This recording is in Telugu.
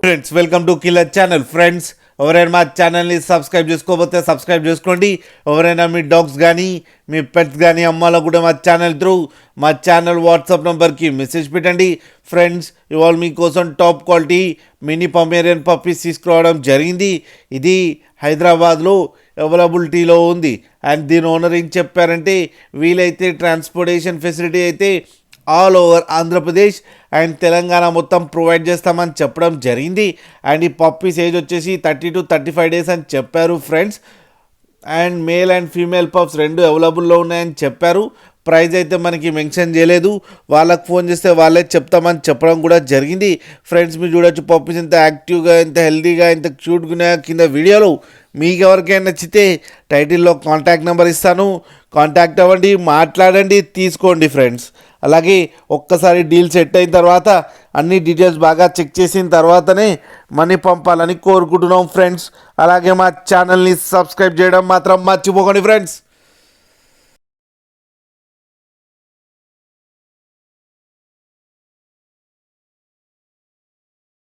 Friends welcome to killer channel. Friends ఎవరైనా మా ఛానల్ని సబ్స్క్రైబ్ చేసుకోకపోతే సబ్స్క్రైబ్ చేసుకోండి. ఎవరైనా మీ డాగ్స్ కానీ మీ పెట్స్ కానీ అమ్మాలో కూడా మా ఛానల్ త్రూ మా ఛానల్ వాట్సాప్ నెంబర్కి మెసేజ్ పెట్టండి. ఫ్రెండ్స్ ఇవాళ మీకోసం top quality mini Pomeranian puppies తీసుకురావడం జరిగింది. ఇది హైదరాబాద్లో అవైలబిలిటీలో ఉంది. అండ్ దీని ఓనర్ ఏం చెప్పారంటే వీలైతే ట్రాన్స్పోర్టేషన్ ఫెసిలిటీ అయితే all over Andhra Pradesh and Telangana మొత్తం ప్రొవైడ్ చేస్తామని చెప్పడం జరిగింది. అండ్ ఈ పప్పీస్ ఏజ్ వచ్చేసి 30 to 35 డేస్ అని చెప్పారు friends. And male and female pups రెండు అవైలబుల్లో ఉన్నాయని చెప్పారు. ప్రైస్ అయితే మనకి మెన్షన్ చేయలేదు. వాళ్ళకి ఫోన్ చేస్తే వాళ్ళే చెప్తామని చెప్పడం కూడా జరిగింది. ఫ్రెండ్స్ మీరు చూడొచ్చు పప్పీస్ ఎంత యాక్టివ్గా, ఎంత హెల్తీగా, ఎంత క్యూట్గా ఉన్నాయో కింద వీడియోలో. మీకు ఎవరికైనా నచ్చితే టైటిల్లో కాంటాక్ట్ నెంబర్ ఇస్తాను, కాంటాక్ట్ అవ్వండి, మాట్లాడండి, తీసుకోండి ఫ్రెండ్స్. అలాగే ఒక్కసారి డీల్ సెట్ అయిన తర్వాత అన్ని డీటెయిల్స్ బాగా చెక్ చేసిన తర్వాతనే మనీ పంపాలని కోరుకుంటున్నాం ఫ్రెండ్స్. అలాగే మా ఛానల్ని సబ్స్క్రైబ్ చేయడం మాత్రం మర్చిపోకండి ఫ్రెండ్స్.